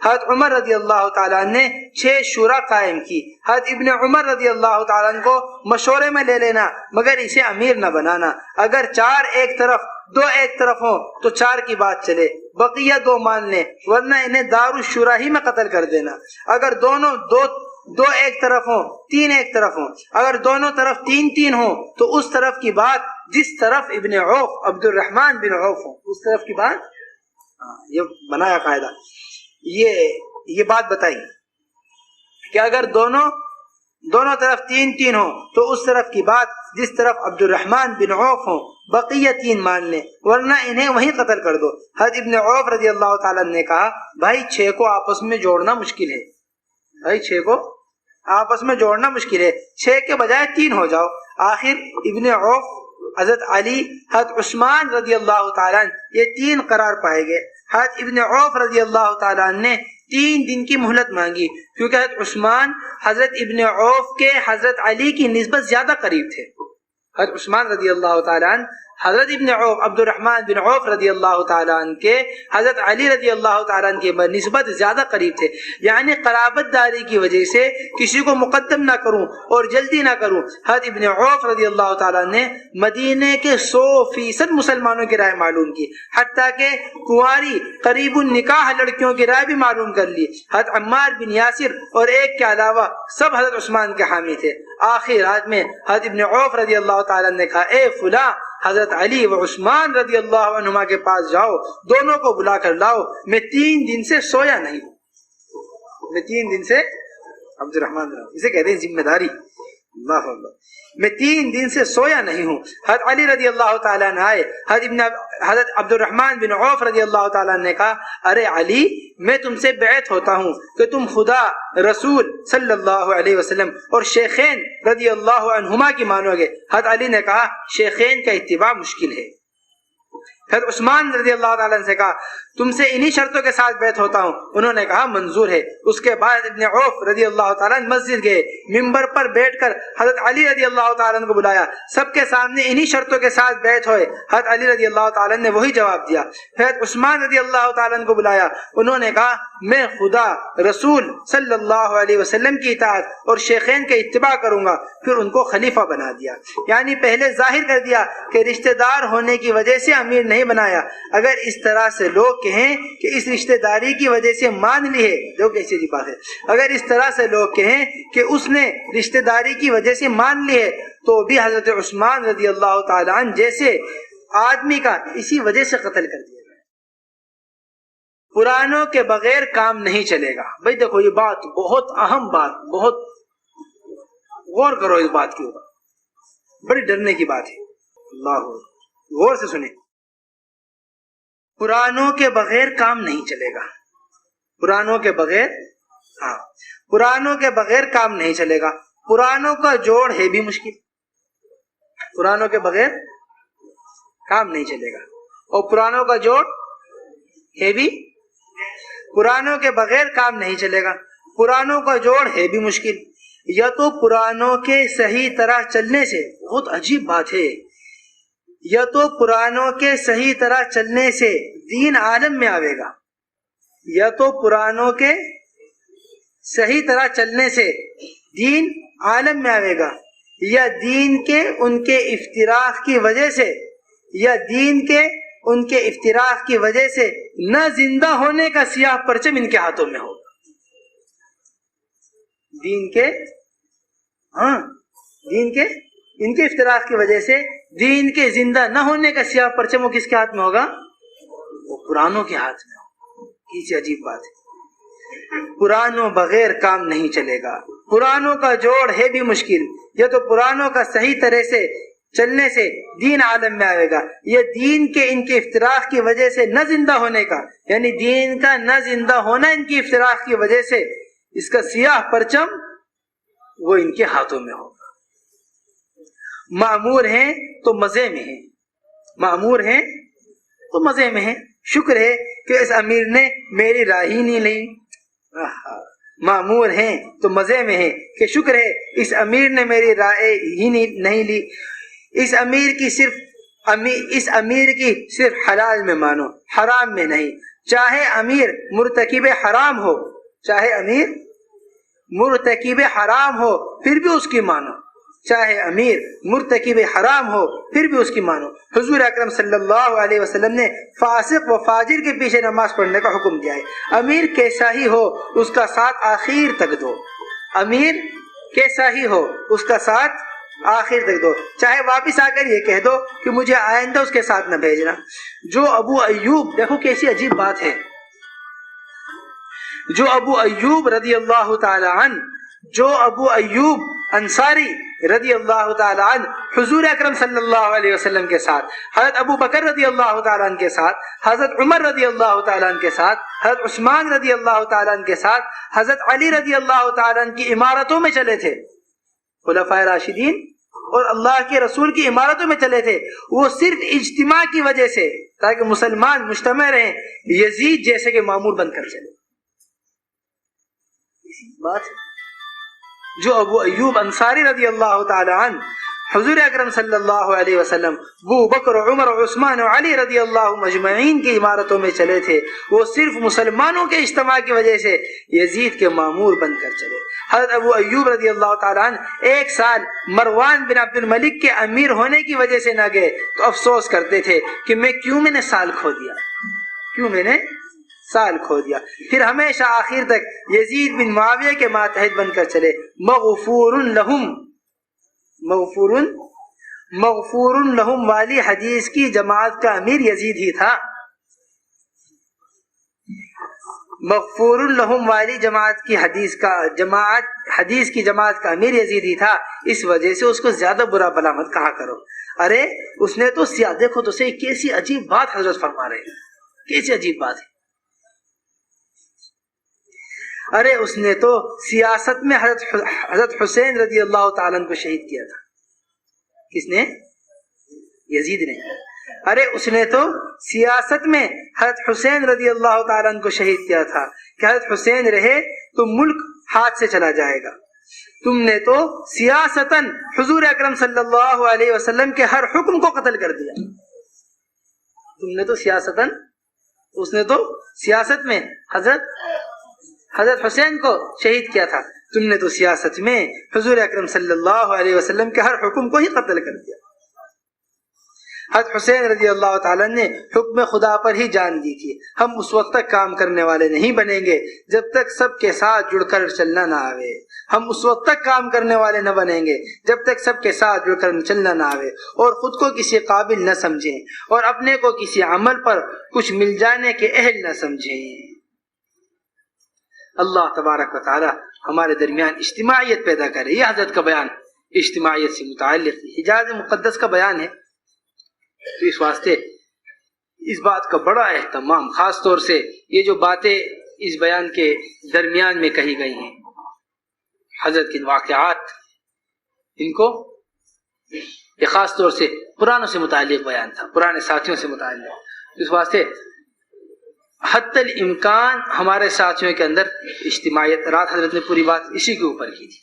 حضرت عمر رضی اللہ تعالیٰ عنہ نے 6 شورا قائم کی. حضرت ابن عمر رضی اللہ تعالیٰ عنہ کو مشورے میں لے لینا مگر اسے امیر نہ بنانا. اگر 4 ایک طرف 2 ایک طرف ہوں تو 4 کی بات چلے, بقیہ 2 مان لیں ورنہ انہیں دارالشورا ہی میں قتل کر دینا. اگر دونوں دو ایک طرف ہوں 3 ایک طرف ہوں, اگر دونوں طرف 3 ہوں تو اس طرف کی بات جس طرف ابن عوف عبد الرحمن بن عوف ہوں اس طرف کی بات. یہ بنایا قاعدہ, یہ بات بتائی کہ اگر دونوں طرف 3 ہوں تو اس طرف کی بات جس طرف عبد الرحمن بن عوف ہوں, بقیہ 3 مان لیں ورنہ انہیں وہیں قتل کر دو. حضرت ابن عوف رضی اللہ تعالیٰ نے کہا بھائی 6 کو آپس میں جوڑنا مشکل ہے, 6 کے بجائے 3 ہو جاؤ. آخر ابن عوف, حضرت علی, حضرت عثمان رضی اللہ تعالیٰ عنہ یہ 3 قرار پائے گئے. حضرت ابن عوف رضی اللہ تعالیٰ عنہ نے 3 دن کی مہلت مانگی کیونکہ حضرت عثمان حضرت ابن عوف کے حضرت علی کی نسبت زیادہ قریب تھے. حضرت عثمان رضی اللہ تعالیٰ عنہ حضرت ابن عوف عبد الرحمن بن عوف رضی اللہ تعالیٰ عنہ کے حضرت علی رضی اللہ تعالیٰ عنہ کے نسبت زیادہ قریب تھے. یعنی قرابت داری کی وجہ سے کسی کو مقدم نہ کروں اور جلدی نہ کروں. حضرت ابن عوف رضی اللہ تعالیٰ عنہ نے مدینے کے 100% مسلمانوں کی رائے معلوم کی, حتیٰ کہ کنواری قریب النکاح لڑکیوں کی رائے بھی معلوم کر لی. حضرت عمار بن یاسر اور ایک کے علاوہ سب حضرت عثمان کے حامی تھے. آخر رات میں حضرت ابن عوف رضی اللہ تعالیٰ نے کہا اے فلاں, حضرت علی و عثمان رضی اللہ عنہما کے پاس جاؤ, دونوں کو بلا کر لاؤ. میں 3 دن سے سویا نہیں ہوں. عبد الرحمن اسے کہتے ہیں ذمہ داری. اللہ اللہ, میں 3 دن سے سویا نہیں ہوں. حضرت علی رضی اللہ تعالیٰ عنہ آئے. حضرت عبد الرحمن بن عوف رضی اللہ تعالیٰ نے کہا ارے علی, میں تم سے بیعت ہوتا ہوں کہ تم خدا, رسول صلی اللہ علیہ وسلم اور شیخین رضی اللہ عنہما کی مانو گے. حضرت علی نے کہا شیخین کا اتباع مشکل ہے. حضرت عثمان رضی اللہ تعالیٰ سے کہا تم سے انہی شرطوں کے ساتھ بیعت ہوتا ہوں. انہوں نے کہا منظور ہے. اس کے بعد ابن عوف رضی اللہ تعالیٰ مسجد گئے, ممبر پر بیٹھ کر حضرت علی رضی اللہ تعالیٰ کو بلایا. سب کے سامنے انہی شرطوں کے ساتھ بیعت ہوئے. حضرت علی رضی اللہ تعالیٰ نے وہی جواب دیا. حضرت عثمان رضی اللہ تعالیٰ کو بلایا. انہوں نے کہا میں خدا, رسول صلی اللہ علیہ وسلم کی اطاعت اور شیخین کے اتباع کروں گا. پھر ان کو خلیفہ بنا دیا. یعنی پہلے ظاہر کر دیا کہ رشتہ دار ہونے کی وجہ سے امیر نہیں بنایا. اگر اس طرح سے لوگ کہیں کہ اس رشتہ داری کی وجہ سے مان لی ہے, جو کیسی عجیب بات ہے, اگر اس طرح سے لوگ کہیں کہ اس نے رشتہ داری کی وجہ سے مان لی ہے تو بھی حضرت عثمان رضی اللہ تعالیٰ عنہ جیسے آدمی کا اسی وجہ سے قتل کر دیا جائے. پرانوں کے بغیر کام نہیں چلے گا. بھائی دیکھو یہ بات بہت اہم بات, بہت غور کرو اس بات کے اوپر, بڑی ڈرنے کی بات ہے. اللہ غور سے سنیں. پرانوں کے بغیر کام نہیں چلے گا. پرانوں کے بغیر کام نہیں چلے گا. پرانوں کا جوڑ ہے بھی مشکل. پرانوں کے بغیر کام نہیں چلے گا. اور پرانوں کا جوڑ ہے بھی, پرانوں کے بغیر کام نہیں چلے گا. پرانوں کا جوڑ ہے بھی مشکل. یا تو پرانوں کے صحیح طرح چلنے سے, بہت عجیب بات ہے, یا تو پرانوں کے صحیح طرح چلنے سے دین عالم میں آوے گا, یا تو پرانوں کے صحیح طرح چلنے سے دین عالم میں آوے گا, یا دین کے ان کے افتراق کی وجہ سے, یا دین کے ان کے افتراق کی وجہ سے نہ زندہ ہونے کا سیاہ پرچم ان کے ہاتھوں میں ہوگا. دین کے ان کے افتراق کی وجہ سے دین کے زندہ نہ ہونے کا سیاہ پرچم وہ کس کے ہاتھ میں ہوگا؟ وہ پرانوں کے ہاتھ میں ہوگا. کسی عجیب بات ہے. پرانوں بغیر کام نہیں چلے گا. پرانوں کا جوڑ ہے بھی مشکل. یا تو پرانوں کا صحیح طرح سے چلنے سے دین عالم میں آئے گا, یا دین کے ان کے افتراق کی وجہ سے نہ زندہ ہونے کا, یعنی دین کا نہ زندہ ہونا ان کی افتراق کی وجہ سے اس کا سیاہ پرچم وہ ان کے ہاتھوں میں ہوگا. معمور ہیں تو مزے میں ہیں, معمور ہیں تو مزے میں ہیں. شکر ہے کہ اس امیر نے میری رائے ہی نہیں لی. معمور ہیں تو مزے میں ہیں کہ شکر ہے اس امیر نے میری رائے ہی نہیں لی. اس امیر کی صرف حلال میں مانو, حرام میں نہیں. چاہے امیر مرتکب حرام ہو، چاہے امیر مرتکب حرام ہو پھر بھی اس کی مانو، چاہے امیر مرتکب حرام ہو پھر بھی اس کی مانو۔ حضور اکرم صلی اللہ علیہ وسلم نے فاسق و فاجر کے پیچھے نماز پڑھنے کا حکم دیا ہے۔ امیر کیسا ہی ہو اس کا ساتھ آخر تک دو، امیر کیسا ہی ہو اس کا ساتھ آخر تک دو، چاہے واپس آ کر یہ کہہ دو کہ مجھے آئندہ اس کے ساتھ نہ بھیجنا۔ جو ابو ایوب، دیکھو کیسی عجیب بات ہے، جو ابو ایوب رضی اللہ تعالی عنہ، جو ابو ایوب انصاری رضی اللہ تعالی عنہ حضور اکرم صلی اللہ علیہ وسلم کے ساتھ، حضرت ابو بکر رضی اللہ تعالی عنہ کے ساتھ، حضرت عمر رضی اللہ تعالی عنہ کے ساتھ، حضرت عثمان رضی اللہ تعالی عنہ کے ساتھ، حضرت علی رضی اللہ تعالی عنہ کی عمارتوں میں چلے تھے، خلفائے راشدین اور اللہ کے رسول کی عمارتوں میں چلے تھے، وہ صرف اجتماع کی وجہ سے، تاکہ مسلمان مجتمع رہیں، یزید جیسے کہ معمور بن کر چلے۔ بات جو ابو ایوب انصاری رضی اللہ تعالی عنہ حضور اکرم صلی اللہ علیہ وسلم، ابو بکر عمر عثمان علی رضی اللہ مجمعین کی عمارتوں میں چلے تھے، وہ صرف مسلمانوں کے اجتماع کی وجہ سے یزید کے مامور بن کر چلے۔ حضرت ابو ایوب رضی اللہ تعالیٰ عنہ ایک سال مروان بن عبد الملک کے امیر ہونے کی وجہ سے نہ گئے تو افسوس کرتے تھے کہ میں نے سال کھو دیا، کیوں میں نے سال کھو دیا۔ پھر ہمیشہ آخر تک یزید بن معاویہ کے ماتحت بن کر چلے۔ مغفور لہم، مغفور لہم والی حدیث کی جماعت کا امیر یزید ہی تھا۔ مغفور لہم والی جماعت کی حدیث کی جماعت کا امیر یزید ہی تھا، اس وجہ سے اس کو زیادہ برا بلا مت کہا کرو۔ ارے اس نے تو دیکھو تو صحیح کیسی عجیب بات حضرت فرما رہے ہیں، کیسی عجیب بات ہے۔ ارے اس نے تو سیاست میں حضرت حسین رضی اللہ تعالیٰ عنہ کو شہید کیا تھا۔ کس نے؟ یزید نے۔ ارے اس نے تو سیاست میں حضرت حسین رضی اللہ تعالیٰ عنہ کو شہید کیا تھا کہ حضرت حسین رہے تو ملک ہاتھ سے چلا جائے گا۔ تم نے تو سیاستاً حضور اکرم صلی اللہ علیہ وسلم کے ہر حکم کو قتل کر دیا۔ تم نے تو سیاستاً، اس نے تو سیاست میں حضرت حسین کو شہید کیا تھا، تم نے تو سیاست میں حضور اکرم صلی اللہ علیہ وسلم کے ہر حکم کو ہی قتل کر دیا۔ حضرت حسین رضی اللہ تعالیٰ نے حکم خدا پر ہی جان دی تھی، ہم اس وقت تک کام کرنے والے نہیں بنیں گے جب تک سب کے ساتھ جڑ کر چلنا نہ آوے۔ ہم اس وقت تک کام کرنے والے نہ بنیں گے جب تک سب کے ساتھ جڑ کر چلنا نہ آوے، اور خود کو کسی قابل نہ سمجھیں اور اپنے کو کسی عمل پر کچھ مل جانے کے اہل نہ سمجھیں۔ اللہ تبارک و تعالی ہمارے درمیان اجتماعیت پیدا کرے۔ یہ حضرت کا بیان اجتماعیت سے متعلق حجاز مقدس کا بیان ہے، تو اس واسطے اس بات کا بڑا اہتمام، خاص طور سے یہ جو باتیں اس بیان کے درمیان میں کہی گئی ہیں، حضرت کے واقعات، ان کو یہ خاص طور سے پرانوں سے متعلق بیان تھا، پرانے ساتھیوں سے متعلق، اس واسطے حتی الامکان ہمارے ساتھیوں کے اندر اجتماعیت۔ رات حضرت نے پوری بات اسی کے اوپر کی تھی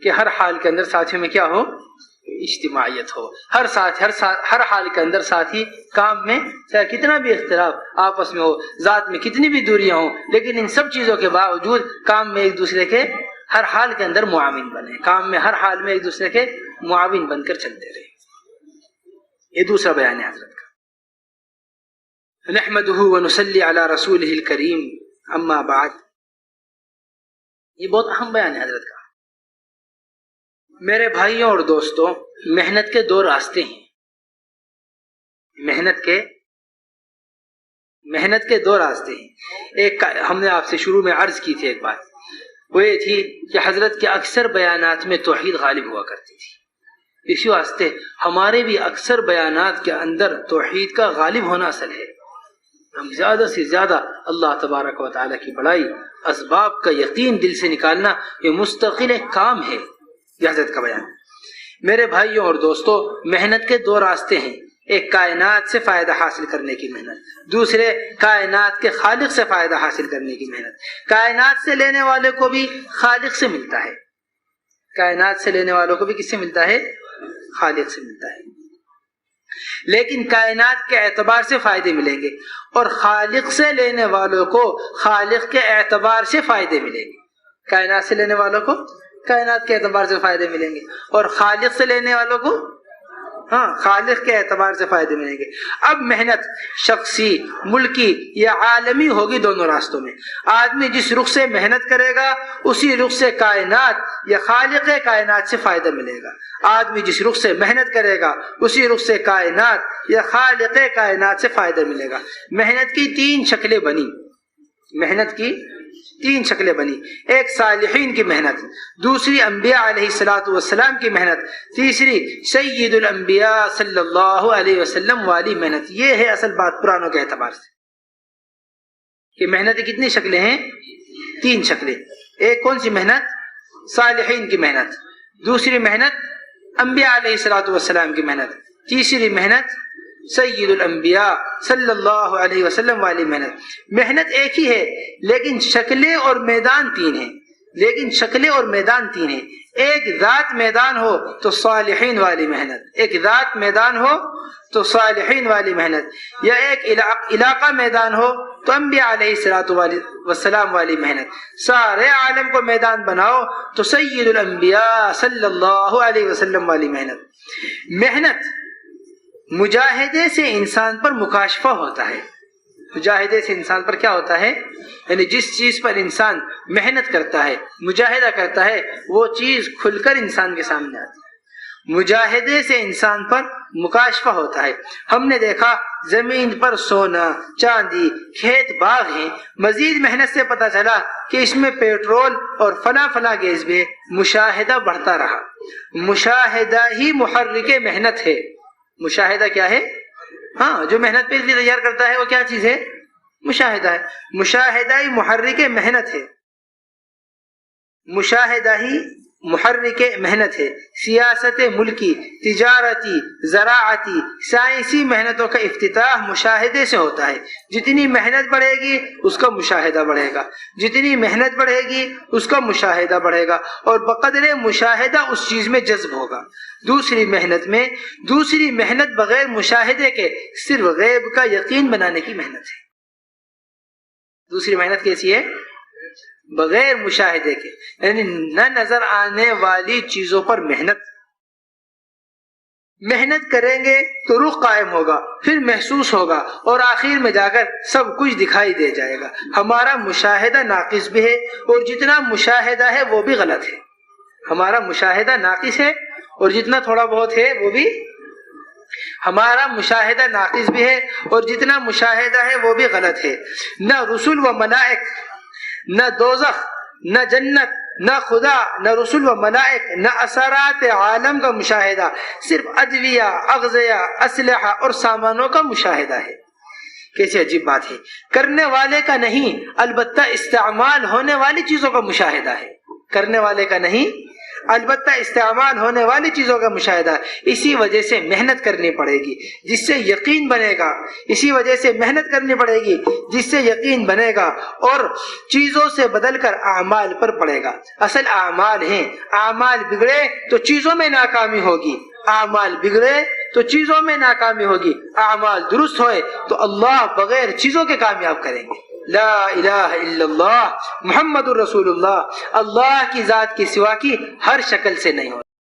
کہ ہر حال کے اندر ساتھیوں میں کیا ہو؟ اجتماعیت ہو۔ ہر حال کے اندر ساتھی کام میں چاہے کتنا بھی اختلاف آپس میں ہو، ذات میں کتنی بھی دوریاں ہوں، لیکن ان سب چیزوں کے باوجود کام میں ایک دوسرے کے ہر حال کے اندر معاون بنے، کام میں ہر حال میں ایک دوسرے کے معاون بن کر چلتے رہے۔ یہ دوسرا بیان ہے حضرت کا۔ نحمده ونصلي على رسوله الكريم، اما بعد، یہ بہت اہم بیان ہے حضرت کا۔ میرے بھائیوں اور دوستوں، محنت کے دو راستے ہیں، محنت کے دو راستے ہیں۔ ایک ہم نے آپ سے شروع میں عرض کی تھی، ایک بات وہ یہ تھی کہ حضرت کے اکثر بیانات میں توحید غالب ہوا کرتی تھی، اسی واسطے ہمارے بھی اکثر بیانات کے اندر توحید کا غالب ہونا اصل ہے۔ ہم زیادہ سے زیادہ اللہ تبارک و تعالیٰ کی بڑائی، اسباب کا یقین دل سے نکالنا، یہ مستقل ایک کام ہے۔ یہ حضرت کا بیان۔ میرے بھائیوں اور دوستوں، محنت کے دو راستے ہیں، ایک کائنات سے فائدہ حاصل کرنے کی محنت، دوسرے کائنات کے خالق سے فائدہ حاصل کرنے کی محنت۔ کائنات سے لینے والے کو بھی خالق سے ملتا ہے، کائنات سے لینے والوں کو بھی کس سے ملتا ہے؟ خالق سے ملتا ہے۔ لیکن کائنات کے اعتبار سے فائدے ملیں گے، اور خالق سے لینے والوں کو خالق کے اعتبار سے فائدے ملیں گے۔ کائنات سے لینے والوں کو کائنات کے اعتبار سے فائدے ملیں گے، اور خالق سے لینے والوں کو خالق کے اعتبار سے فائدے ملیں گے۔ اب محنت شخصی، ملکی یا عالمی ہوگی دونوں راستوں میں۔ آدمی جس رخ سے محنت کرے گا اسی رخ سے کائنات یا خالق کائنات سے فائدہ ملے گا۔ آدمی جس رخ سے محنت کرے گا اسی رخ سے کائنات یا خالق کائنات سے فائدہ ملے گا۔ محنت کی تین شکلیں بنی، محنت کی تین شکلیں بنی، ایک صالحین کی محنت، دوسری انبیاء علیہ الصلوۃ والسلام کی محنت، تیسری سید الانبیاء صلی اللہ علیہ وسلم والی محنت۔ یہ ہے اصل بات قرآنوں کے اعتبار سے کہ محنت کی کتنی شکلیں ہیں؟ تین شکلیں۔ ایک کون سی محنت؟ صالحین کی محنت، دوسری محنت انبیاء علیہ الصلوۃ والسلام کی محنت، تیسری محنت سید الانبیاء صلی اللہ علیہ وسلم والی محنت۔ محنت ایک ہی ہے لیکن شکلیں اور میدان تین ہیں، ایک ذات میدان ہو تو صالحین والی محنت، ایک ذات میدان ہو تو صالحین والی محنت، یا ایک علاقہ میدان ہو تو انبیاء علیہ الصلوۃ والسلام والی محنت۔ سارے عالم کو میدان بناؤ تو سید الانبیاء صلی اللہ علیہ وسلم والی محنت۔ محنت مجاہدے سے انسان پر مکاشفہ ہوتا ہے، مجاہدے سے انسان پر کیا ہوتا ہے؟ یعنی جس چیز پر انسان محنت کرتا ہے، مجاہدہ کرتا ہے، وہ چیز کھل کر انسان کے سامنے آتی ہے۔ مجاہدے سے انسان پر مکاشفہ ہوتا ہے۔ ہم نے دیکھا زمین پر سونا، چاندی، کھیت، باغ ہیں، مزید محنت سے پتہ چلا کہ اس میں پیٹرول اور فلاں فلاں گیس بھی ہے، مشاہدہ بڑھتا رہا۔ مشاہدہ ہی محرک محنت ہے۔ مشاہدہ کیا ہے؟ جو محنت پہ تیار کرتا ہے وہ کیا چیز ہے؟ مشاہدہ ہے۔ مشاہدہ ہی محرک محنت ہے، مشاہدہ ہی محرک محنت ہے۔ سیاست ملکی، تجارتی، زراعتی، سائنسی محنتوں کا افتتاح مشاہدے سے ہوتا ہے۔ جتنی محنت بڑھے گی اس کا مشاہدہ بڑھے گا، جتنی محنت بڑھے گی اس کا مشاہدہ بڑھے گا، اور بقدر مشاہدہ اس چیز میں جذب ہوگا۔ دوسری محنت بغیر مشاہدے کے صرف غیب کا یقین بنانے کی محنت ہے۔ دوسری محنت کیسی ہے؟ بغیر مشاہدے کے، یعنی نہ نظر آنے والی چیزوں پر محنت کریں گے تو روح قائم ہوگا، پھر محسوس ہوگا، اور آخر میں جا کر سب کچھ دکھائی دے جائے گا۔ ہمارا مشاہدہ ناقص بھی ہے، اور جتنا مشاہدہ ہے وہ بھی غلط ہے۔ ہمارا مشاہدہ ناقص ہے اور جتنا تھوڑا بہت ہے وہ بھی، ہمارا مشاہدہ ناقص بھی ہے اور جتنا مشاہدہ ہے وہ بھی غلط ہے۔ نہ رسول و ملائک، نہ دوزخ، نہ جنت، نہ خدا، نہ رسول و ملائک، نہ اثرات عالم کا مشاہدہ، صرف ادویہ، اغذیہ، اسلحہ اور سامانوں کا مشاہدہ ہے۔ کیسی عجیب بات ہے۔ کرنے والے کا نہیں، البتہ استعمال ہونے والی چیزوں کا مشاہدہ ہے۔ کرنے والے کا نہیں، البتہ استعمال ہونے والی چیزوں کا مشاہدہ۔ اسی وجہ سے محنت کرنی پڑے گی جس سے یقین بنے گا، اسی وجہ سے محنت کرنی پڑے گی جس سے یقین بنے گا، اور چیزوں سے بدل کر اعمال پر پڑے گا۔ اصل اعمال ہیں، اعمال بگڑے تو چیزوں میں ناکامی ہوگی، اعمال بگڑے تو چیزوں میں ناکامی ہوگی، اعمال درست ہوئے تو اللہ بغیر چیزوں کے کامیاب کریں گے۔ لا الہ الا اللہ محمد الرسول اللہ، اللہ کی ذات کے سوا کی ہر شکل سے نہیں ہوتا۔